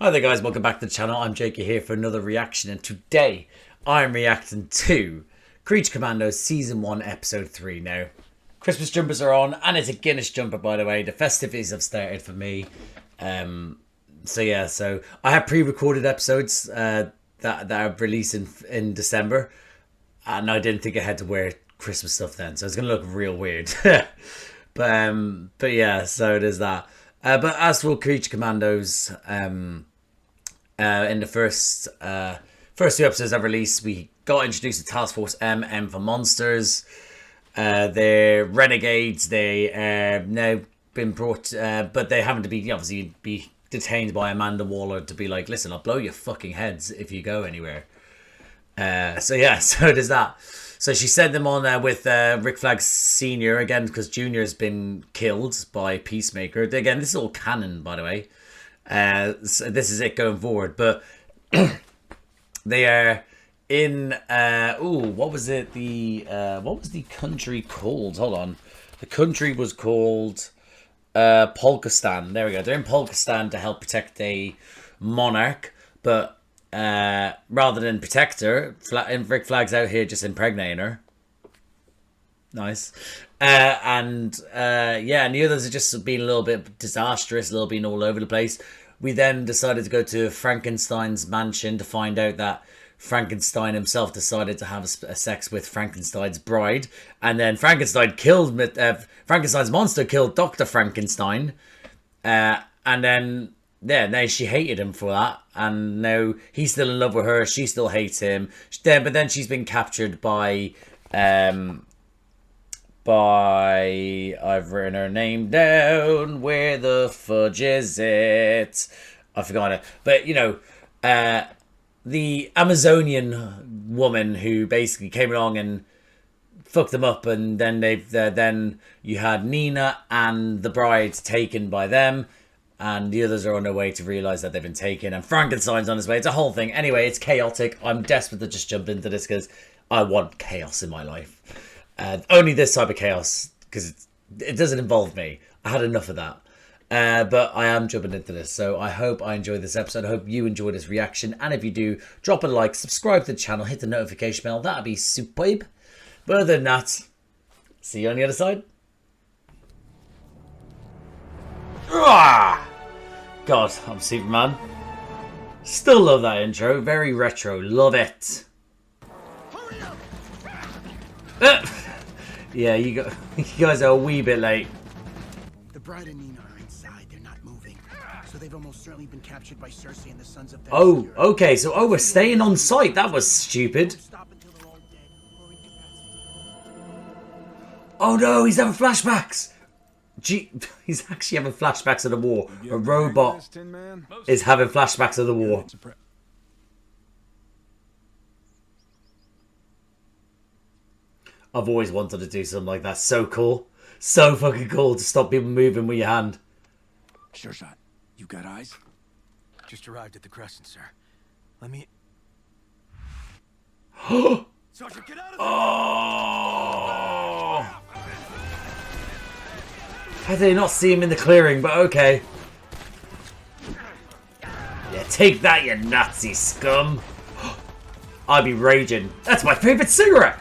Hi there guys, welcome back to the channel. I'm Jakey here for another reaction, and today I'm reacting to Creature Commandos Season 1 Episode 3 now. Christmas jumpers are on, and it's a Guinness jumper by the way. The festivities have started for me. So I have pre-recorded episodes that are releasing in December, and I didn't think I had to wear Christmas stuff then, so it's going to look real weird. but yeah, so there's that. But as for Creature Commandos, in the first two episodes I've released, we got introduced to Task Force M for Monsters. They're renegades. They now been brought, but they happen to be obviously be detained by Amanda Waller to be like, listen, I'll blow your fucking heads if you go anywhere. So yeah, so there's that. So she sent them on with Rick Flag Sr. again because Junior has been killed by Peacemaker. Again, this is all canon, by the way. So this is it going forward. But they are in... what was it? What was the country called? Hold on. The country was called Polkistan. There we go. They're in Polkistan to help protect a monarch. But... rather than protect her, Rick Flag's out here just impregnating her. Nice. Yeah, and the others are just being a little bit disastrous, a little being all over the place. We then decided to go to Frankenstein's mansion to find out that Frankenstein himself decided to have a sex with Frankenstein's bride, and then Frankenstein killed Frankenstein's monster killed Dr. Frankenstein, and then. Yeah, now she hated him for that, and now he's still in love with her. She still hates him. But then she's been captured by I've written her name down. Where the fudge is it? I forgot it. But you know, the Amazonian woman who basically came along and fucked them up, and then then you had Nina and the bride taken by them. And the others are on their way to realise that they've been taken. And Frankenstein's on his way. It's a whole thing. Anyway, it's chaotic. I'm desperate to just jump into this because I want chaos in my life. Only this type of chaos because it doesn't involve me. I had enough of that. But I am jumping into this. So I hope I enjoy this episode. I hope you enjoy this reaction. And if you do, drop a like, subscribe to the channel, hit the notification bell. That'd be superb. But other than that, see you on the other side. God, I'm Superman. Still love that intro. Very retro. Love it. Yeah, you guys are a wee bit late. The bride and Nina are inside. They're not moving. So they've almost certainly been captured by Cersei and the Sons of Death. Oh, okay. So, we're staying on site. That was stupid. Oh no, he's having flashbacks. He's actually having flashbacks of the war. A robot is having flashbacks of the war. I've always wanted to do something like that. So cool. So fucking cool to stop people moving with your hand. Sure shot. You got eyes? Just arrived at the Crescent, sir. Let me... Sergeant, get out of there! Oh! How did they not see him in the clearing, but okay. Yeah, take that, you Nazi scum. I'd be raging. That's my favourite cigarette!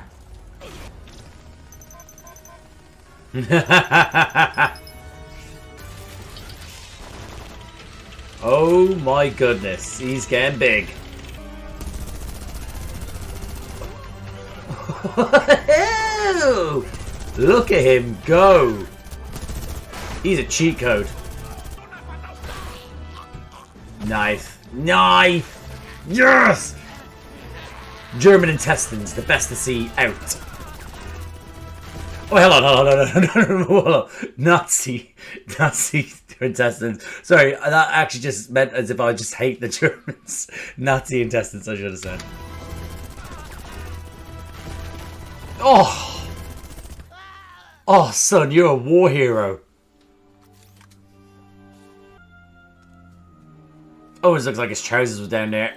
Oh my goodness, he's getting big. Look at him go. He's a cheat code. Knife. Knife! Yes! German intestines, the best to see out. Oh, hold on. Nazi intestines. Sorry, that actually just meant as if I just hate the Germans. Nazi intestines, I should have said. Oh! Oh, son, you're a war hero. Always looks like his trousers were down there.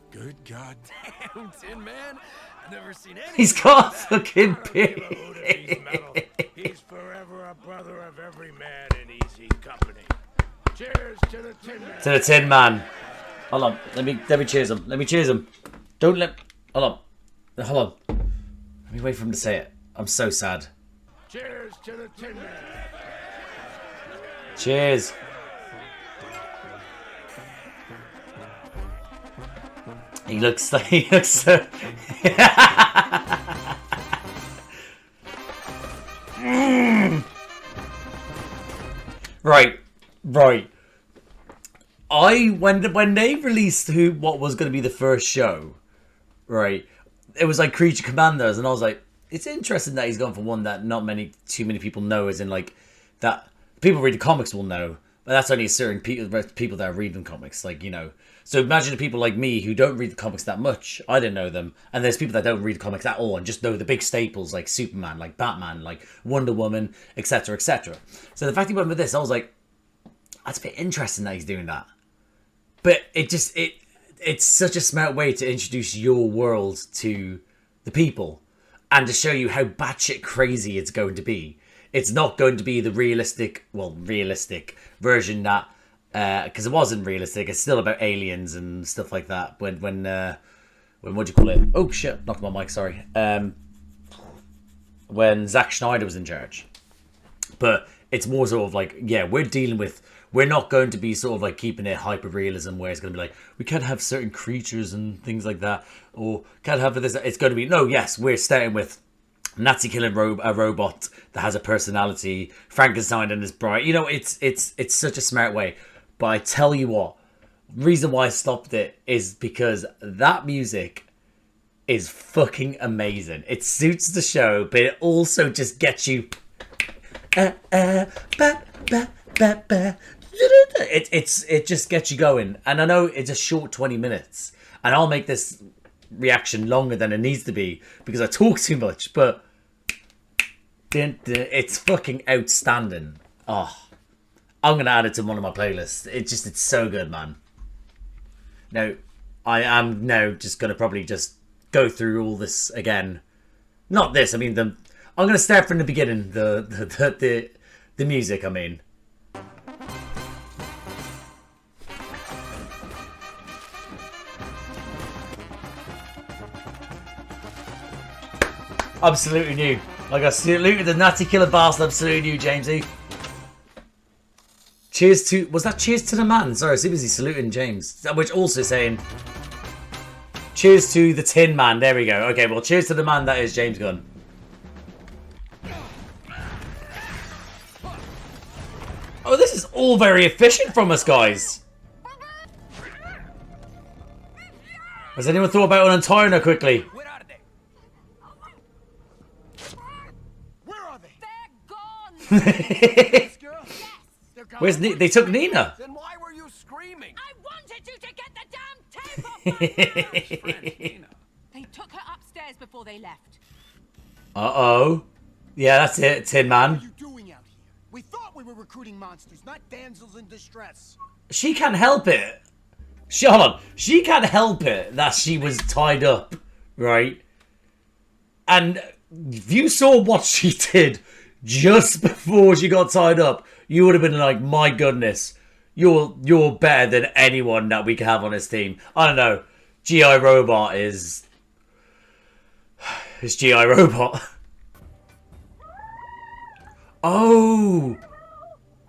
Good goddamn, Tin Man. I've never seen any. He's got a fucking pig. He's forever a brother of every man in easy company. Cheers to the Tin Man. To the Tin Man. Hold on. Let me cheers him. Let me cheers him. Don't let. Hold on. Hold on. Let me wait for him to say it. I'm so sad. Cheers to the Tin Man. Cheers. He looks so. Right. When they released what was going to be the first show, right? It was like Creature Commandos, and I was like, it's interesting that he's gone for one that not too many people know, as in like that people read the comics will know, but that's only a certain people that are reading comics, like, you know. So imagine the people like me who don't read the comics that much. I didn't know them, and there's people that don't read the comics at all and just know the big staples like Superman, like Batman, like Wonder Woman, etc., etc. So the fact he went with this, I was like, that's a bit interesting that he's doing that. But it's such a smart way to introduce your world to the people and to show you how batshit crazy it's going to be. It's not going to be the realistic version that, because it wasn't realistic. It's still about aliens and stuff like that. When what do you call it? Oh shit! Knocked my mic. Sorry. When Zack Snyder was in charge, but it's more sort of like, yeah, we're not going to be sort of like keeping it hyper realism where it's going to be like, we can't have certain creatures and things like that, or can't have this. It's going to be, no, yes, we're starting with Nazi killing a robot that has a personality, Frankenstein and his bride. You know, it's such a smart way. But I tell you what, reason why I stopped it is because that music is fucking amazing. It suits the show, but it also just gets you. It just gets you going. And I know it's a short 20 minutes, and I'll make this reaction longer than it needs to be because I talk too much, but it's fucking outstanding. Oh, I'm gonna add it to one of my playlists. It's so good, man. Now I am now just gonna probably just go through all this again. Not this, I mean I'm gonna start from the beginning, the music, I mean. Absolutely new. Like I saluted the Nazi killer bastard. Absolutely new, Jamesy. Cheers to... Was that cheers to the man? Sorry, I was busy saluting James. Which also saying... Cheers to the Tin Man. There we go. Okay, well, cheers to the man that is James Gunn. Oh, this is all very efficient from us, guys. Has anyone thought about untying her quickly? Where's they took Nina? Then why were you screaming? I wanted you to get the damn tape off. Nina. They took her upstairs before they left. Uh-oh. Yeah, that's it, Tin Man. What are you doing out here? We thought we were recruiting monsters, not damsels in distress. She can't help it. Hold on. She can't help it that she was tied up, right? And if you saw what she did just before she got tied up, you would have been like, my goodness, you're better than anyone that we can have on this team. I don't know. G.I. Robot is... It's G.I. Robot. Oh!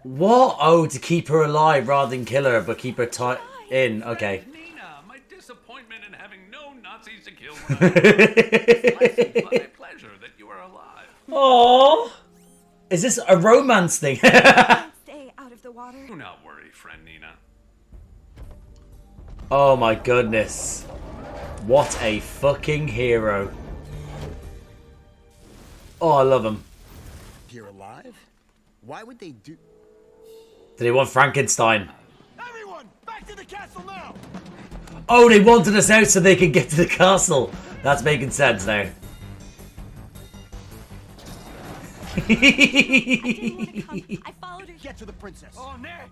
What? Oh, to keep her alive rather than kill her, but keep her tied in. Okay. Nina, my disappointment in having no Nazis to kill when it's my pleasure that you are alive. Aww. Is this a romance thing? Stay out of the water. Do not worry, friend Nina. Oh my goodness. What a fucking hero. Oh, I love him. You're alive? Why would they do... Did they want Frankenstein? Everyone, back to the castle now! Oh, they wanted us out so they could get to the castle. That's making sense now. I didn't want to come. I followed her. Get to the princess. Oh, Nick!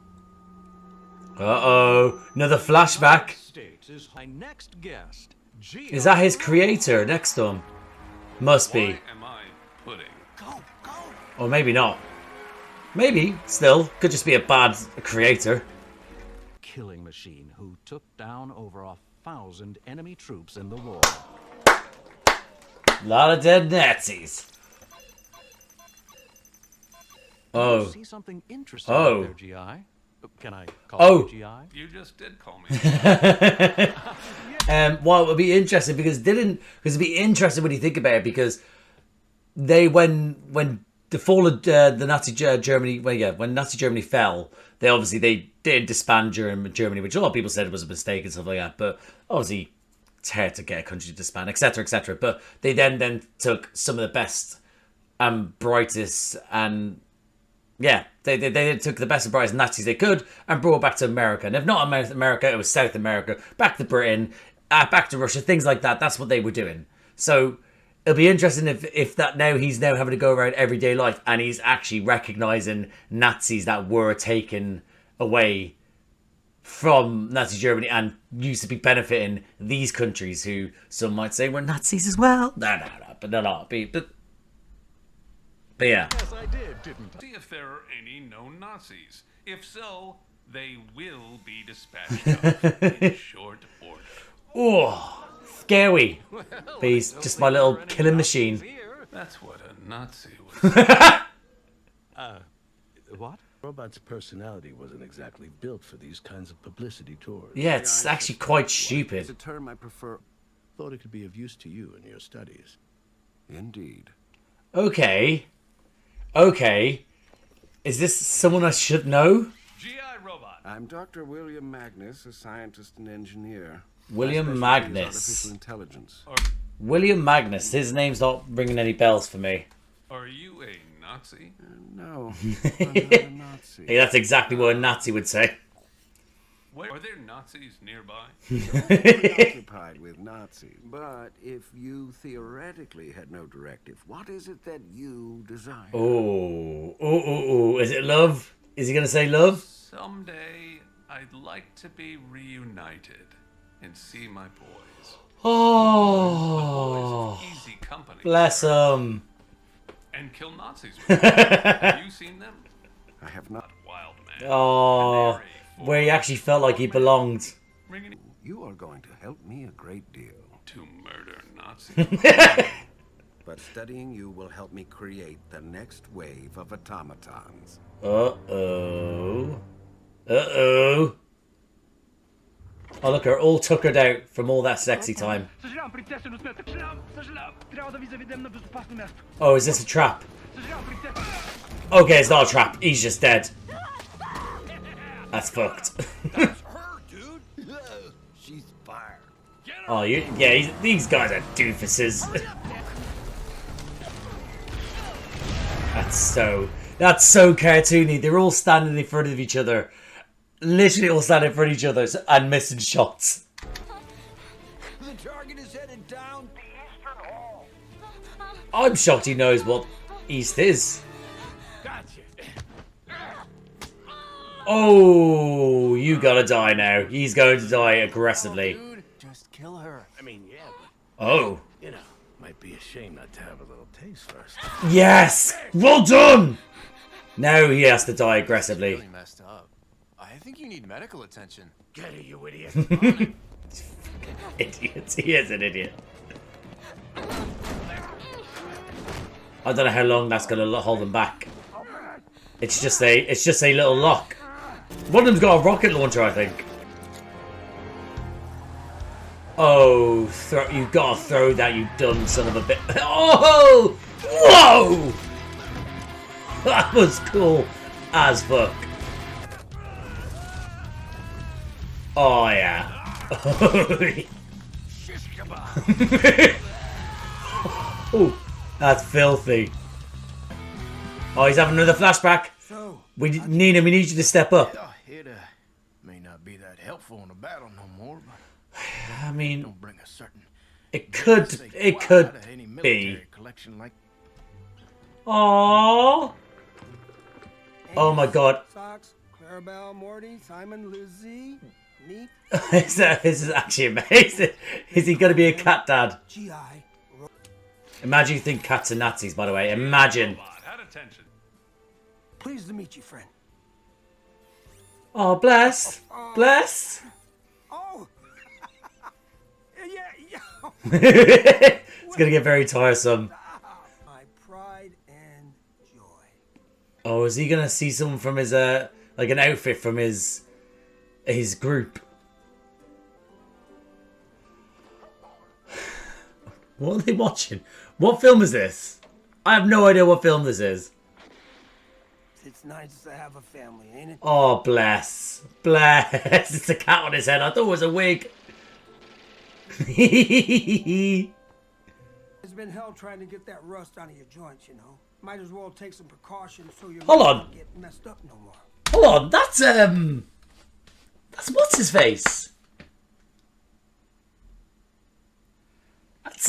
Uh-oh. Another flashback. States is my next guest. Is that his creator next to him? Must be. Why am I pudding? Go, go! Or maybe not. Maybe, still. Could just be a bad creator. Killing machine who took down over 1,000 enemy troops in the war. A lot of dead Nazis. You see something interesting Oh. there, GI? Can I call you GI? You just did call me. Well, it would be interesting because it'd be interesting when you think about it, because when the fall of the Nazi Germany, when Nazi Germany fell, they did disband Germany, which a lot of people said was a mistake and stuff like that. But obviously, it's hard to get a country to disband, etc., etc. But they then took some of the best and brightest and they took the best and brightest Nazis they could and brought it back to America. And if not America, it was South America, back to Britain, back to Russia, things like that. That's what they were doing. So it'll be interesting if that now he's now having to go around everyday life and he's actually recognizing Nazis that were taken away from Nazi Germany and used to be benefiting these countries who some might say were Nazis as well. No, but they're not. But yeah. Yes, I did, didn't I? See if there are any known Nazis. If so, they will be dispatched off in short order. Oh, scary. But he's just my little killing machine. That's what a Nazi was. What? Robot's personality wasn't exactly built for these kinds of publicity tours. Yeah, it's actually quite It's stupid. a term I prefer. Thought it could be of use to you in your studies. Indeed. Okay. Is this someone I should know? GI Robot. I'm Dr. William Magnus, a scientist and engineer. William My specialty is Magnus. Artificial intelligence. William Magnus. His name's not ringing any bells for me. Are you a Nazi? No, I'm not a Nazi. Hey, that's exactly what a Nazi would say. Are there Nazis nearby? Preoccupied with Nazis. But if you theoretically had no directive, what is it that you desire? Oh. Is it love? Is he going to say love? Someday, I'd like to be reunited and see my boys. Oh. Boys of easy company. Bless him. And kill Nazis with them. Have you seen them? I have not. Wild man. Oh. Where he actually felt like he belonged. You are going to help me a great deal. To murder Nazis. But studying you will help me create the next wave of automatons. Uh-oh. Oh, look, her all tuckered out from all that sexy time. Oh, is this a trap? Okay, it's not a trap. He's just dead. That's fucked. That's her, dude. She's fired. Oh, these guys are doofuses. That's so cartoony. They're all standing in front of each other. Literally all standing in front of each other and missing shots. The target is headed down the eastern hall. I'm shocked he knows what east is. Gotcha. Oh, you gotta die now. He's going to die aggressively. Dude, just kill her. I mean, yeah, but, Oh. you know, might be a shame not to have a little taste first. Yes! Well done! Now he has to die aggressively. Really messed up. I think you need medical attention. Get it, you idiot. Idiot. He is an idiot. I don't know how long that's gonna hold him back. It's just a little lock. One of them's got a rocket launcher, I think. Oh, you've got to throw that, you dumb son of a bit. Oh! Whoa! That was cool as fuck. Oh, yeah. Oh, that's filthy. Oh, he's having another flashback. So, Nina, we need you to step up. It may not be that helpful in a battle no more, but I mean, don't bring a certain it could any be. military collection like Aww. Oh my god. Socks, Clarabelle, Morty, Simon, Lizzie, me, This is actually amazing. Is he going to be a cat dad? GI. Imagine you think cats are Nazis, by the way. Imagine. Robot, at attention. Pleased to meet you, friend. Oh, bless. Bless. Oh! yeah. It's gonna get very tiresome. My pride and joy. Oh, is he gonna see someone from his like an outfit from his group? What are they watching? What film is this? I have no idea what film this is. It's nice to have a family, ain't it? Oh, bless. Bless. It's a cat on his head. I thought it was a wig. It's been hell trying to get that rust out of your joints, you know. Might as well take some precautions so you don't get messed up no more. Hold on. That's what's his face? That's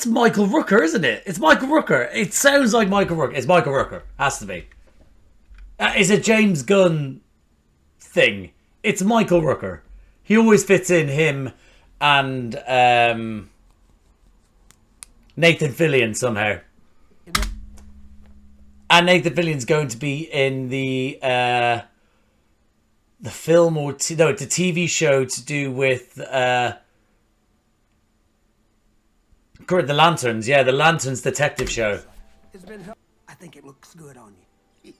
Michael Rooker, isn't it? It's Michael Rooker. It sounds like Michael Rooker. It's Michael Rooker. Has to be. It's a James Gunn thing. It's Michael Rooker. He always fits in, him and Nathan Fillion somehow. And Nathan Fillion's going to be in the film or it's a TV show to do with the Lanterns. Yeah, the Lanterns detective show. It's been hell. I think it looks good on you.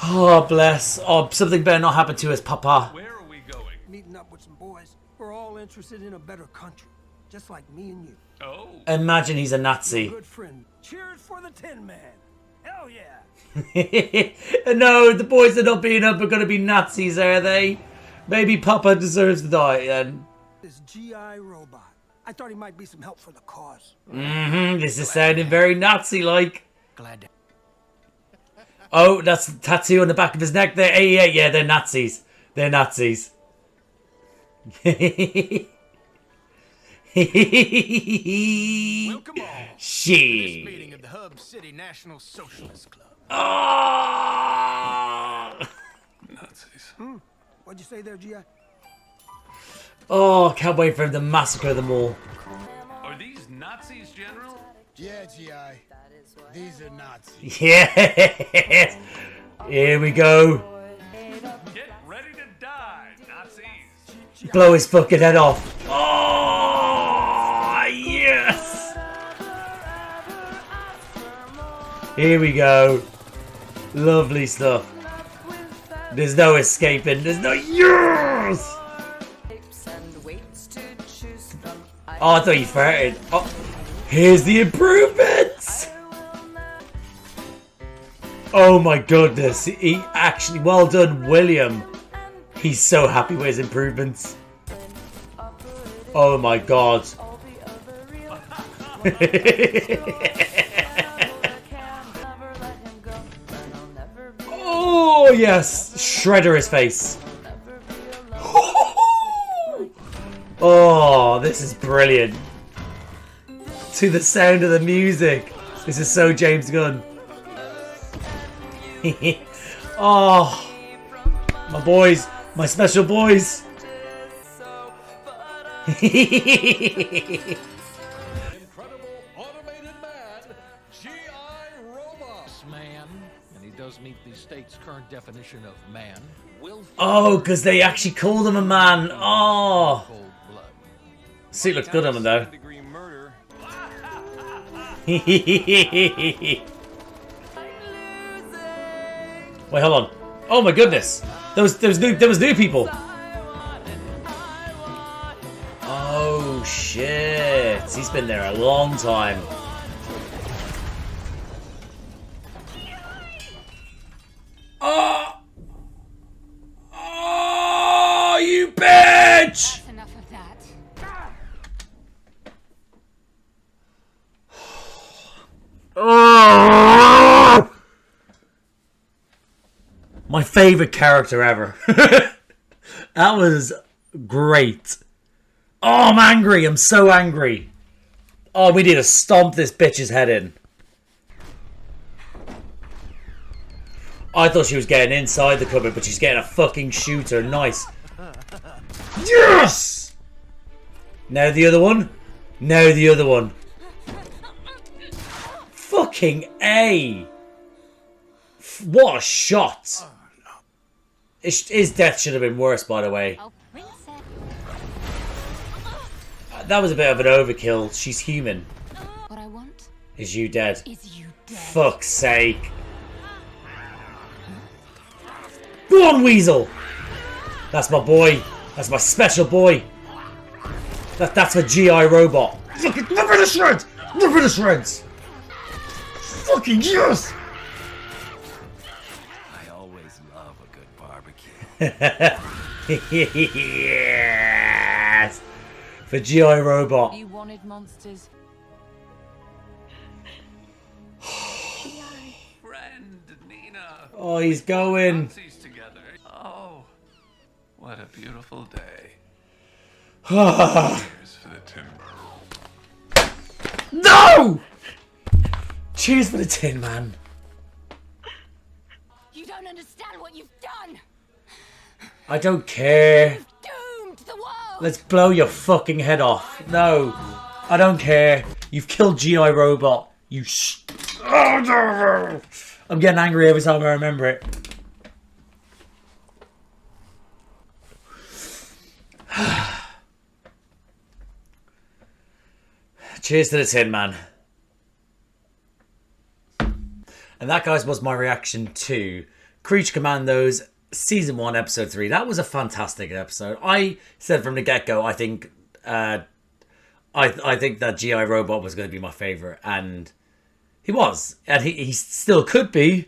Oh, bless. Oh, something better not happen to us, Papa. Where are we going? Meeting up with some boys. We're all interested in a better country, just like me and you. Oh. Imagine he's a Nazi. Good friend. Cheers for the Tin Man. Hell yeah. No, the boys that are not being up are going to be Nazis, are they? Maybe Papa deserves to die then. This GI robot. I thought he might be some help for the cause. This is sounding very Nazi-like. Glad to. Oh, that's the tattoo on the back of his neck there. Hey, yeah, they're Nazis. They're Nazis. Welcome all to this meeting of the Hub City National Socialist Club. Oh! Nazis. What'd you say there, GI? Oh, can't wait for him to massacre them all. Are these Nazis, General? Yeah, GI. These are Nazis. Yes! Here we go. Get ready to die, Nazis. Blow his fucking head off. Oh, yes! Here we go. Lovely stuff. There's no escaping. There's no... Yes! Oh, I thought you farted. Oh, here's the improvements! Oh my goodness. He actually... Well done, William. He's so happy with his improvements. Oh my god. Oh yes. Shredder his face. Oh, this is brilliant. To the sound of the music. This is so James Gunn. Oh, my boys. My special boys. Incredible automated man, G.I. Robot. This man, and he does meet the state's current definition of man, will... Oh, because they actually called him a man. Oh. Cold blood. Suit looks good on him though. Degree murder. Wait, hold on. Oh my goodness. There was new people. Oh shit. He's been there a long time. Oh! Oh, you bitch! That's enough of that. Oh! My favorite character ever. That was great. Oh, I'm angry. I'm so angry. Oh, we need to stomp this bitch's head in. I thought she was getting inside the cupboard, but she's getting a fucking shooter. Nice. Yes! Now the other one. Now the other one. Fucking A. What a shot! His death should have been worse, by the way. Oh, princess. That was a bit of an overkill. She's human. What I want Is you dead? is you dead. Fuck's sake. Go on, Weasel! That's my boy. That's my special boy. That's a GI robot. Fucking rip it to shreds! Rip it to shreds! Fucking yes! I always love a good barbecue. Yes! For GI robot. You wanted monsters. Friend Nina. Oh, he's going. Nazis together. Oh, what a beautiful day. No! Here's for the timber. Cheers for the Tin Man. You don't understand what you've done. I don't care. Doomed the world. Let's blow your fucking head off. No, I don't care. You've killed GI Robot. You I'm getting angry every time I remember it. Cheers to the Tin Man. And that, guys, was my reaction to Creature Commandos Season 1, Episode 3. That was a fantastic episode. I said from the get-go, I think I think that GI Robot was going to be my favourite. And he was. And he still could be.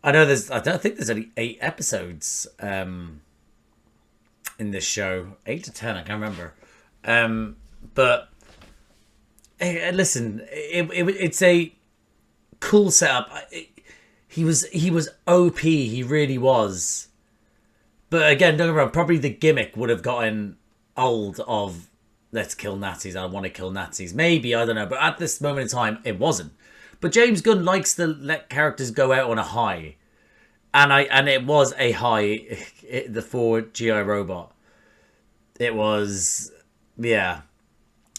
I don't think there's only 8 episodes in this show. 8 to 10, I can't remember. But hey, listen, it's a cool setup. He was OP. He really was. But again, don't get me wrong. Probably the gimmick would have gotten old. Of let's kill Nazis. I want to kill Nazis. Maybe, I don't know. But at this moment in time, it wasn't. But James Gunn likes to let characters go out on a high, and it was a high. The for GI Robot. It was, yeah.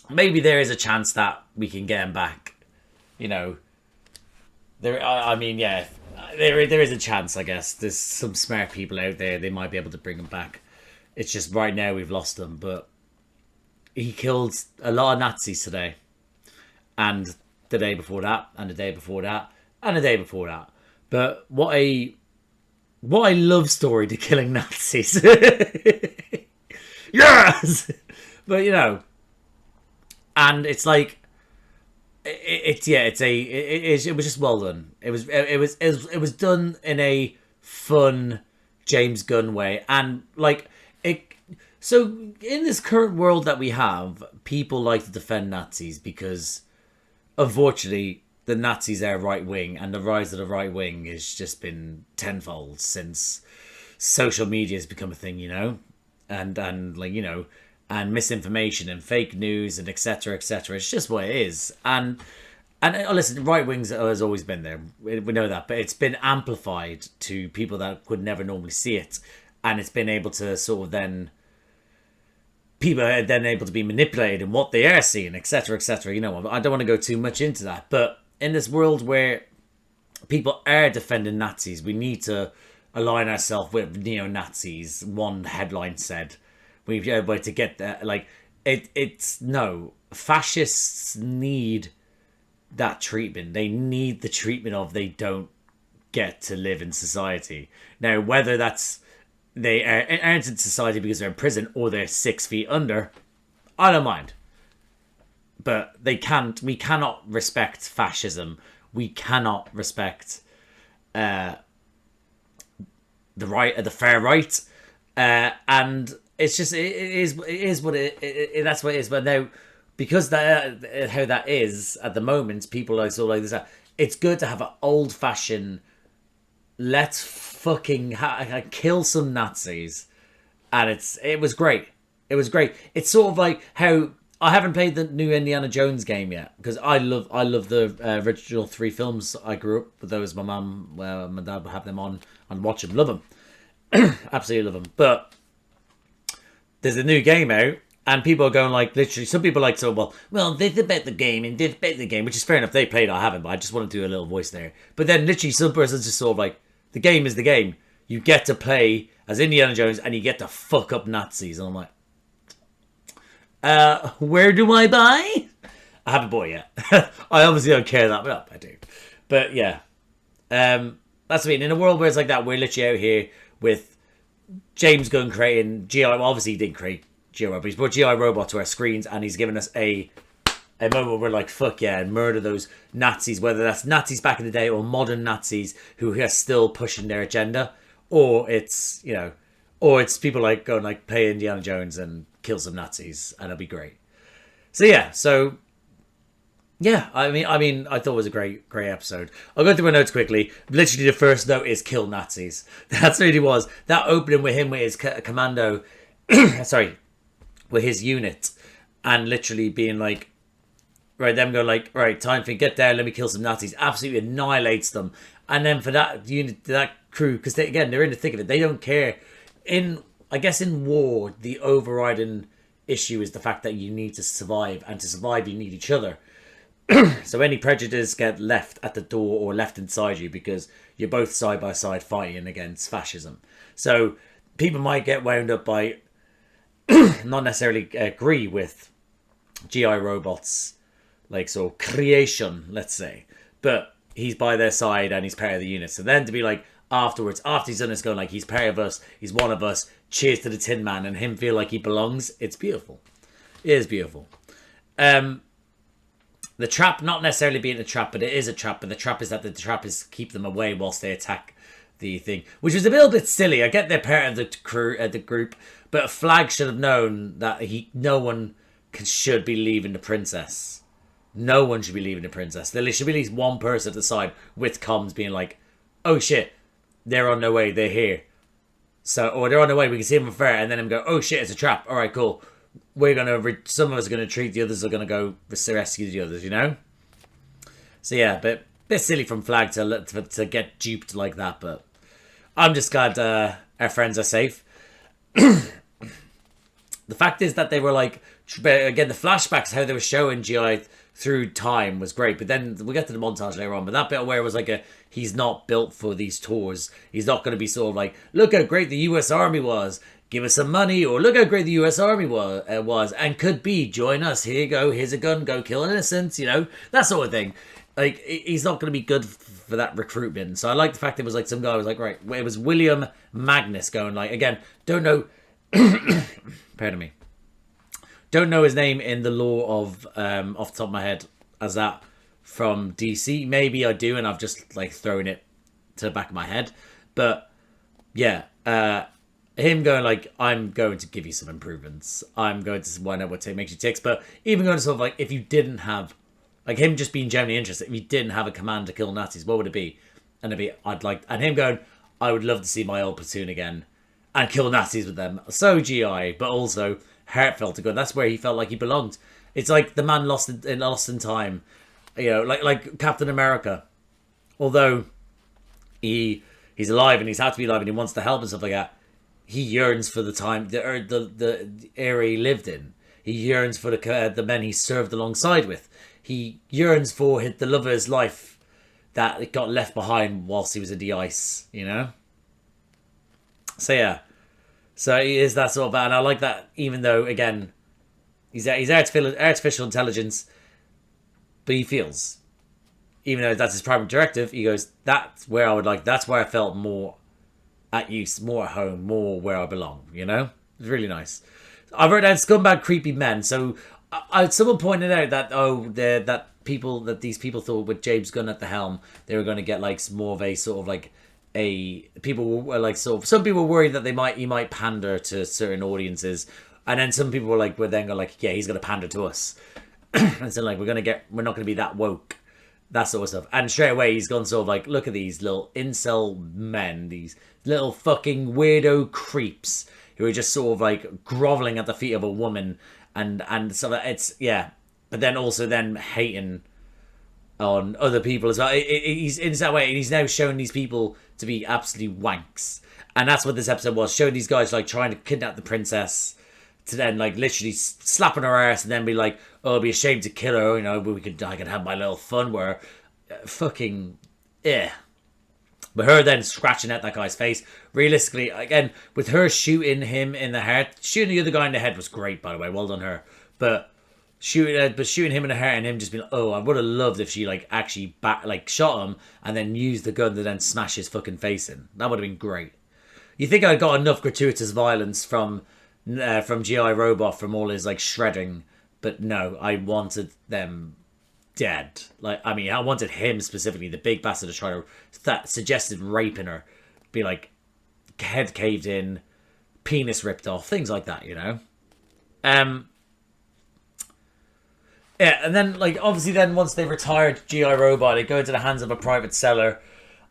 Maybe there is a chance that we can get him back. You know. I mean, yeah, there is a chance, I guess. There's some smart people out there. They might be able to bring him back. It's just right now we've lost him. But he killed a lot of Nazis today. And the day before that. And the day before that. And the day before that. But what a love story to killing Nazis. Yes! But, you know. And it's like, it was just well done. It was done in a fun James Gunn way, and like it. So in this current world that we have, people like to defend Nazis because, unfortunately, the Nazis are right wing, and the rise of the right wing has just been tenfold since social media has become a thing, you know, and like, you know. And misinformation and fake news and etc. etc. It's just what it is. And listen, right wings has always been there. We know that, but it's been amplified to people that would never normally see it, and it's been able to sort of then people are then able to be manipulated in what they are seeing, etc. etc. You know, I don't want to go too much into that, but in this world where people are defending Nazis, we need to align ourselves with neo-Nazis. One headline said. We've to get that, like it's no, fascists need that treatment. They need the treatment of they don't get to live in society. Now, whether that's they aren't in society because they're in prison or they're 6 feet under, I don't mind. But we cannot respect fascism. We cannot respect the far right, and it's just it is what that's what it is. But now, because that how that is at the moment, people are sort of like this. It's good to have an old fashioned. Let's fucking kill some Nazis, and it was great. It was great. It's sort of like how I haven't played the new Indiana Jones game yet because I love the original 3 films. I grew up with those. My mum, my dad would have them on and watch them. Love them, absolutely love them. But there's a new game out, and people are going like, literally, some people are like, so, well, this about the game, and this about the game, which is fair enough. They played, I haven't, but I just want to do a little voice there. But then literally some person's just sort of like, The game is the game. You get to play as Indiana Jones and you get to fuck up Nazis. And I'm like, where do I buy? I haven't bought yet. I obviously don't care that much. I do. But yeah. That's what I mean. In a world where it's like that, we're literally out here with James Gunn creating GI. Well, obviously, he didn't create GI robots. He's brought GI robot to our screens and he's given us a moment where we're like, fuck yeah, and murder those Nazis, whether that's Nazis back in the day or modern Nazis who are still pushing their agenda, or it's, you know, or it's people like going like play Indiana Jones and kill some Nazis, and it'll be great. So yeah, I mean, I thought it was a great episode. I'll go through my notes quickly. Literally, the first note is kill Nazis. That's what it was. That opening with him with his commando, sorry, with his unit, and literally being like, right, them go like, right, time for get there, let me kill some Nazis. Absolutely annihilates them. And then for that unit, that crew, because again, they're in the thick of it. They don't care. I guess in war, the overriding issue is the fact that you need to survive. And to survive, you need each other. So any prejudice get left at the door or left inside you because you're both side by side fighting against fascism. So people might get wound up by not necessarily agree with GI robots, like so creation, let's say, but he's by their side and he's part of the unit. So then to be like afterwards, after he's done this, going like he's part of us, he's one of us, cheers to the Tin Man, and him feel like he belongs. It's beautiful. It is beautiful. The trap not necessarily being a trap, but it is a trap. But the trap is that the trap is keep them away whilst they attack the thing, which was a little bit silly. I get they're part of the crew, the group, but Flag should have known that no one should be leaving the princess. No one should be leaving the princess. There should be at least one person at the side with comms being like, "Oh shit, they're on their way. They're here." So, or they're on their way. We can see them from far, and then them go, "Oh shit, it's a trap. All right, cool. We're gonna some of us are gonna retreat, the others are gonna go rescue the others," you know. So yeah, but bit silly from Flag to get duped like that. But I'm just glad our friends are safe. The fact is that they were like, again, the flashbacks how they were showing GI through time was great. But then we'll get to the montage later on. But that bit where it was like he's not built for these tours. He's not going to be sort of like, look how great the US Army was. Give us some money, or look how great the US Army was and could be. Join us. Here you go. Here's a gun. Go kill innocents. You know, that sort of thing. Like, he's not going to be good for that recruitment. So I like the fact it was like some guy was like, right, it was William Magnus going like, again, don't know, pardon me, don't know his name in the lore of, off the top of my head as that from DC. Maybe I do, and I've just like thrown it to the back of my head. But yeah, him going like, I'm going to give you some improvements. I'm going to find out what makes you ticks. But even going to sort of like, if you didn't have, like him just being genuinely interested, if you didn't have a command to kill Nazis, what would it be? And it'd be, and him going, I would love to see my old platoon again and kill Nazis with them. So GI, but also heartfelt to go. That's where he felt like he belonged. It's like the man lost in time, you know, like Captain America. Although he's alive and he's had to be alive and he wants to help and stuff like that, he yearns for the time, the era he lived in. He yearns for the men he served alongside with. He yearns for the love of his life that got left behind whilst he was in the ice, you know? So yeah. So he is that sort of, and I like that, even though, again, he's artificial intelligence, but he feels. Even though that's his primary directive, he goes, that's where I felt more at use, more at home, more where I belong, you know? It's really nice. I wrote down scumbag creepy men. So someone pointed out that these people thought with James Gunn at the helm, they were going to get like more of a sort of like people were like sort of, some people were worried that he might pander to certain audiences, and then some people were then going like, yeah, he's going to pander to us. And so like we're not going to be that woke, that sort of stuff. And straight away he's gone sort of like, look at these little incel men, these little fucking weirdo creeps who are just sort of like groveling at the feet of a woman, and so it's, yeah, but then also then hating on other people as well. He's in that way, and he's now showing these people to be absolute wanks, and that's what this episode was, showing these guys like trying to kidnap the princess, to then like literally slapping her ass, and then be like, oh, I'd be ashamed to kill her, you know, but I could have my little fun where fucking, yeah. But her then scratching at that guy's face, realistically, again, with her shooting him in the heart, shooting the other guy in the head was great, by the way, well done her. But shooting him in the heart and him just being, oh, I would have loved if she like actually shot him and then used the gun to then smash his fucking face in. That would have been great. You think I got enough gratuitous violence from G.I. Robot from all his like shredding, but no, I wanted them dead. Like, I mean, I wanted him specifically, the big bastard, to try to that suggested raping her, be like head caved in, penis ripped off, things like that, you know. Yeah, and then like obviously then once they retired G.I. Robot, they go into the hands of a private seller.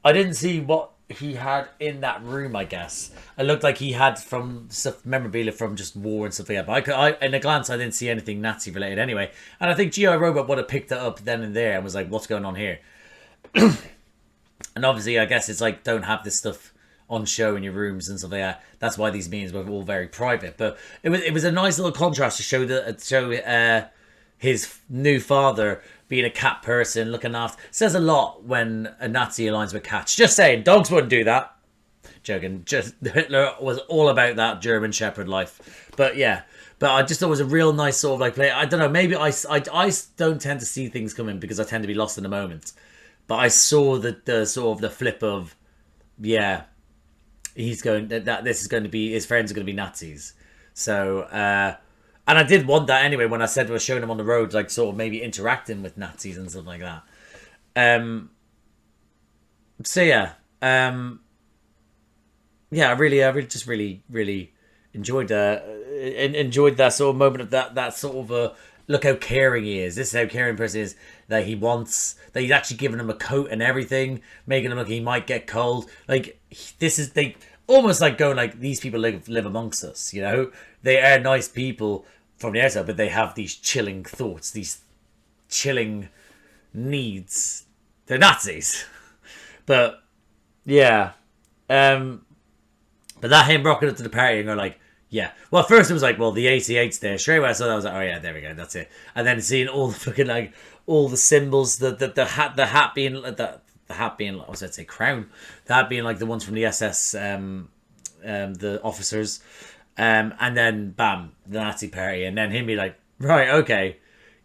I didn't see what he had in that room, I guess. It looked like he had from stuff, memorabilia from just war and stuff like that. But in a glance, I didn't see anything Nazi related anyway. And I think G.I. Robot would have picked it up then and there and was like, what's going on here? And obviously, I guess it's like, don't have this stuff on show in your rooms and stuff like that. That's why these meetings were all very private. But it was a nice little contrast to show his new father being a cat person, looking after. Says a lot when a Nazi aligns with cats. Just saying, dogs wouldn't do that. Joking. Just Hitler was all about that German Shepherd life. But yeah, but I just thought it was a real nice sort of like play. I don't know, maybe I don't tend to see things coming because I tend to be lost in the moment. But I saw the sort of the flip of, yeah, he's going that this is going to be, his friends are going to be Nazis. So and I did want that anyway when I said we were showing him on the road, like sort of maybe interacting with Nazis and stuff like that. So yeah, yeah, I really just really enjoyed that sort of moment of that sort of look how caring he is. This is how caring a person is, that he wants, that he's actually giving him a coat and everything, making him look he might get cold. Like this is, they almost like going like, these people live amongst us, you know. They are nice people from the outside, but they have these chilling thoughts, these chilling needs. They're Nazis. But yeah, but that him rocking up to the party and going like, yeah. Well, first it was like, well, the 88's there. Straight away I saw that, I was like, oh yeah, there we go, that's it. And then seeing all the fucking like all the symbols, the hat being the hat being, what was I say, crown. The hat being like the ones from the SS, the officers. And then bam, the Nazi party, and then him be like, right, okay,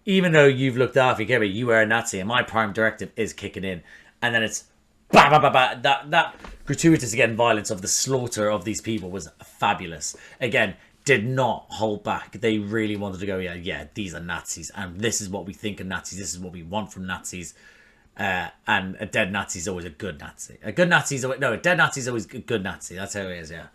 even though you've looked after Kirby, you are a Nazi, and my prime directive is kicking in. And then it's bah, bah, bah, bah. That gratuitous again violence of the slaughter of these people was fabulous. Again, did not hold back. They really wanted to go, yeah, these are Nazis, and this is what we think of Nazis. This is what we want from Nazis. And a dead Nazi is always a good Nazi. A dead Nazi is always a good Nazi. That's how it is, yeah.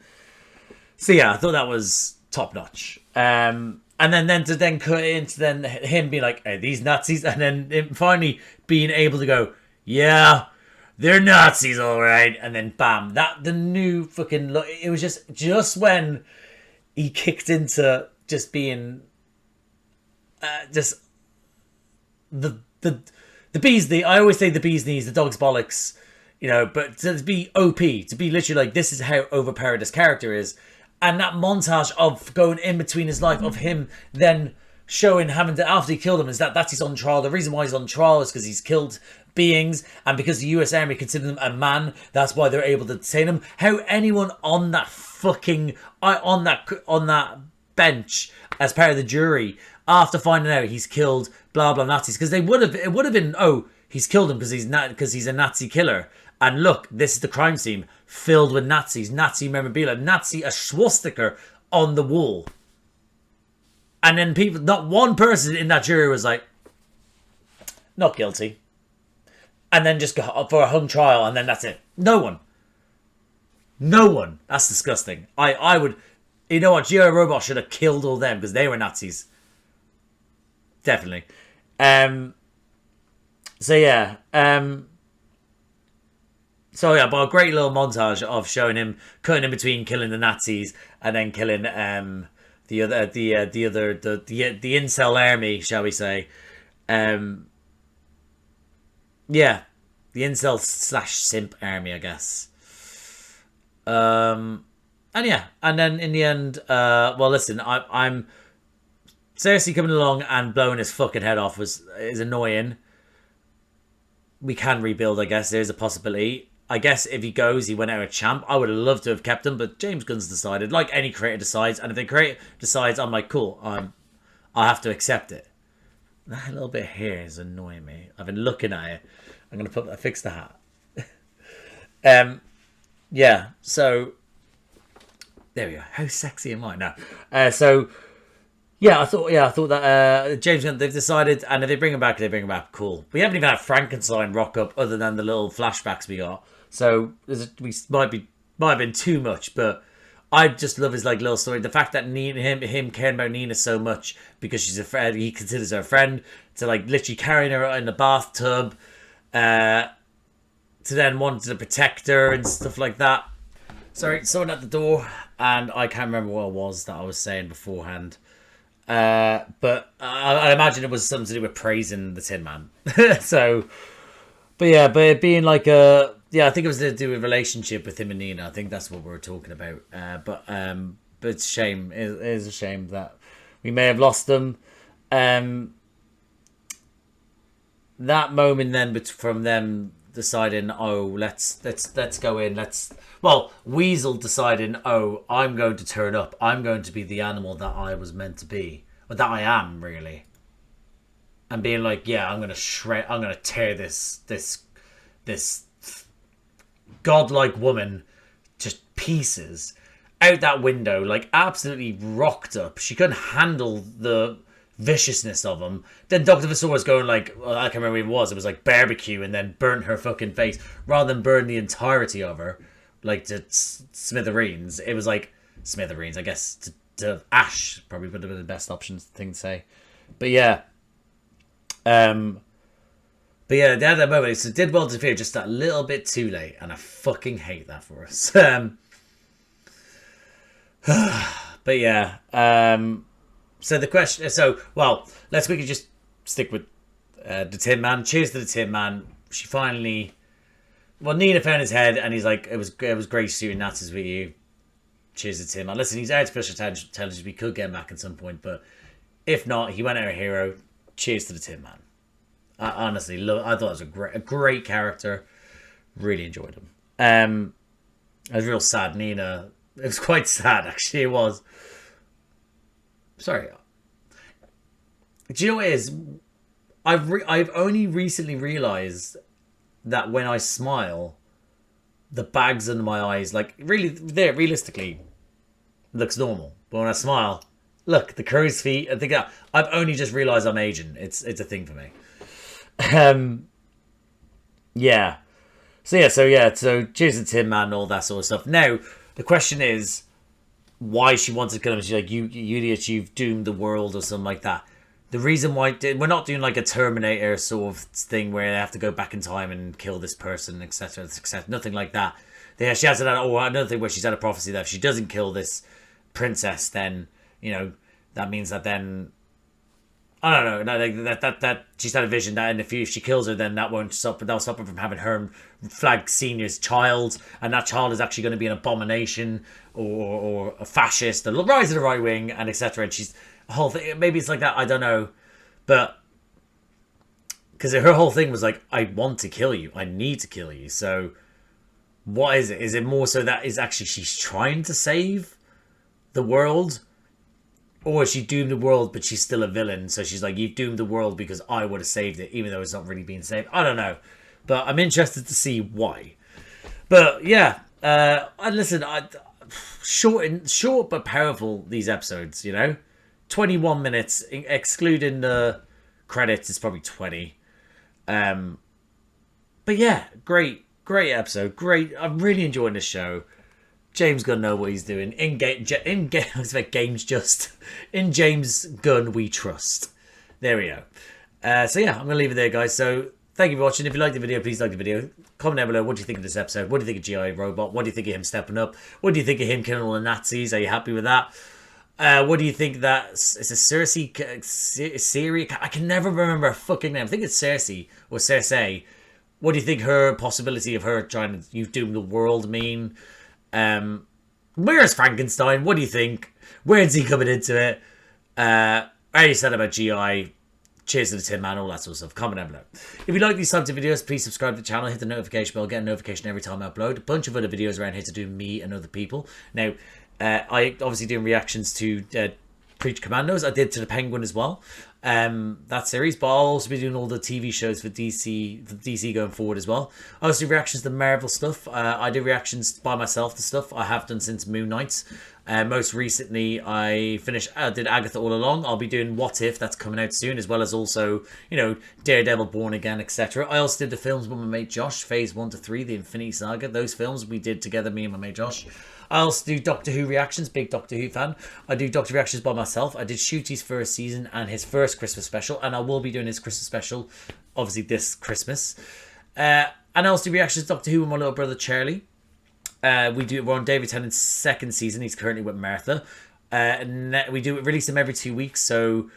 So yeah, I thought that was top notch. And then to cut into then him being like, hey, these Nazis, and then him finally being able to go, yeah, they're Nazis, all right. And then bam, the new fucking look. It was just when he kicked into just being just the bee's knees. I always say the bee's knees, the dog's bollocks, you know. But to be OP, to be literally like, this is how overpowered this character is. And that montage of going in between his life, of him then showing, having to, after he killed him, is that's he's on trial. The reason why he's on trial is because he's killed beings, and because the US Army consider him a man, that's why they're able to detain him. How anyone on that fucking, on that bench as part of the jury, after finding out he's killed blah blah Nazis, because it would have been, oh, he's killed him because he's a Nazi killer. And look, this is the crime scene filled with Nazis, Nazi memorabilia, a swastika on the wall. And then people, not one person in that jury was like, not guilty. And then just go for a hung trial, and then that's it. No one. That's disgusting. I would, you know what, G.I. Robot should have killed all them because they were Nazis. Definitely. So yeah. So yeah, but a great little montage of showing him cutting in between killing the Nazis and then killing the incel army, shall we say? Yeah, the incel / simp army, I guess. And yeah, and then in the end, well, listen, I'm seriously coming along and blowing his fucking head off is annoying. We can rebuild, I guess. There's a possibility. I guess if he goes, he went out a champ. I would have loved to have kept him, but James Gunn's decided, like any creator decides, and if the creator decides, I'm like, cool, I have to accept it. That little bit of hair is annoying me. I've been looking at it. I'm gonna fix the hat. Yeah. So there we go. How sexy am I now? So yeah, I thought that James Gunn, they've decided, and if they bring him back, they bring him back. Cool. We haven't even had Frankenstein rock up, other than the little flashbacks we got. So we might have been too much, but I just love his like little story. The fact that him caring about Nina so much because she's a friend, he considers her a friend, to like literally carrying her in the bathtub, to then wanting to protect her and stuff like that. Sorry, someone at the door, and I can't remember what it was that I was saying beforehand. But I imagine it was something to do with praising the Tin Man. So, but it being like I think it was to do with a relationship with him and Nina. I think that's what we were talking about. But it's a shame. It is a shame that we may have lost them. That moment then, from them deciding, oh, let's go in. Weasel deciding, oh, I'm going to turn up. I'm going to be the animal that I was meant to be, or that I am really. And being like, yeah, I'm gonna tear this godlike woman to pieces out that window, like absolutely rocked up. She couldn't handle the viciousness of him. Then Dr. Vasor was going like, well, I can't remember what it was. It was like barbecue, and then burnt her fucking face rather than burn the entirety of her, like to smithereens. It was like smithereens, I guess. To ash probably would have been the best thing to say. But yeah. But yeah, at that moment, so did well to fear just that little bit too late, and I fucking hate that for us. But yeah, so the question, let's quickly just stick with the Tin Man. Cheers to the Tin Man. She finally, Nina found his head, and he's like, it was great shooting Nazis with you. Cheers to the Tin Man. Listen, he's artificial intelligence. We could get him back at some point, but if not, he went out a hero. Cheers to the Tin Man. I honestly I thought it was a great character. Really enjoyed him. I was real sad. Nina. It was quite sad, actually. It was. Sorry. Do you know what it is? I've only recently realised that when I smile, the bags under my eyes, like realistically, looks normal. But when I smile, look, the crow's feet. I think I've only just realised I'm aging. It's a thing for me. Yeah. So cheers to Tin Man and all that sort of stuff. Now, the question is why she wants to kill him. She's like, you idiots, you've doomed the world or something like that. The reason why we're not doing like a Terminator sort of thing where they have to go back in time and kill this person, etc., nothing like that. She has another thing where she's had a prophecy that if she doesn't kill this princess, then that means that then I don't know. That she's had a vision that in the future, if she kills her, then that'll stop her from having her flag Senior's child, and that child is actually going to be an abomination or a fascist, the rise of the right wing, and etc. And she's a whole thing. Maybe it's like that. I don't know, but because her whole thing was like, I want to kill you, I need to kill you. So what is it? Is it more so that is actually she's trying to save the world? Or she doomed the world, but she's still a villain. So she's like, you've doomed the world because I would have saved it, even though it's not really being saved. I don't know. But I'm interested to see why. But yeah, and listen, short but powerful, these episodes, 21 minutes, excluding the credits, it's probably 20. But yeah, great episode. Great. I'm really enjoying this show. James Gunn know what he's doing. In James Gunn we trust. There we go. So yeah, I'm gonna leave it there, guys. So thank you for watching. If you liked the video, please like the video. Comment down below. What do you think of this episode? What do you think of G.I. Robot? What do you think of him stepping up? What do you think of him killing all the Nazis? Are you happy with that? What do you think that is a Siri? I can never remember her fucking name. I think it's Cersei or Cersei. What do you think her possibility of her trying to you've doomed the world mean? Where's Frankenstein? What do you think? Where's he coming into it? I already said about GI. Cheers to the Tin Man, all that sort of stuff. Comment down below. If you like these types of videos, please subscribe to the channel, hit the notification bell, get a notification every time I upload. A bunch of other videos around here to do me and other people. Now, I obviously doing reactions to Creature Commandos. I did to the Penguin as well. That series, but I'll also be doing all the TV shows for DC going forward as well. I also do reactions to Marvel stuff. I do reactions by myself to stuff I have done since Moon Knight. Most recently, I did Agatha All Along. I'll be doing What If, that's coming out soon, as well as also, you know, Daredevil, Born Again, etc. I also did the films with my mate Josh, Phase 1 to 3, the Infinity Saga. Those films we did together, me and my mate Josh. I also do Doctor Who reactions, big Doctor Who fan. I do Doctor Who reactions by myself. I did Shooty's first season and his first Christmas special, and I will be doing his Christmas special, obviously this Christmas. And I also do reactions to Doctor Who with my little brother Charlie. We're on David Tennant's second season. He's currently with Martha. We release them every 2 weeks. So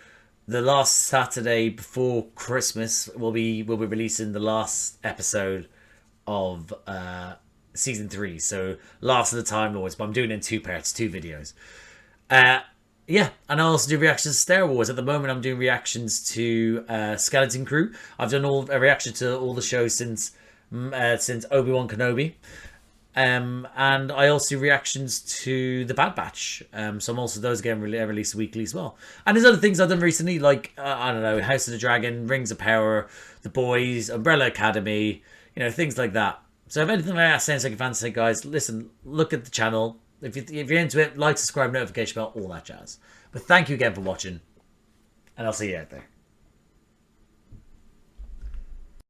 the last Saturday before Christmas, we'll be releasing the last episode of season 3. So Last of the Time Lords, but I'm doing it in 2 parts, 2 videos. Yeah, and I also do reactions to Star Wars. At the moment, I'm doing reactions to Skeleton Crew. I've done a reaction to all the shows since Obi-Wan Kenobi. And I also do reactions to The Bad Batch. So I'm also those getting released weekly as well. And there's other things I've done recently, like, I don't know, House of the Dragon, Rings of Power, The Boys, Umbrella Academy, you know, things like that. So if anything like that sounds like a fantasy, guys, listen, look at the channel. If you're into it, like, subscribe, notification bell, all that jazz. But thank you again for watching, and I'll see you out there.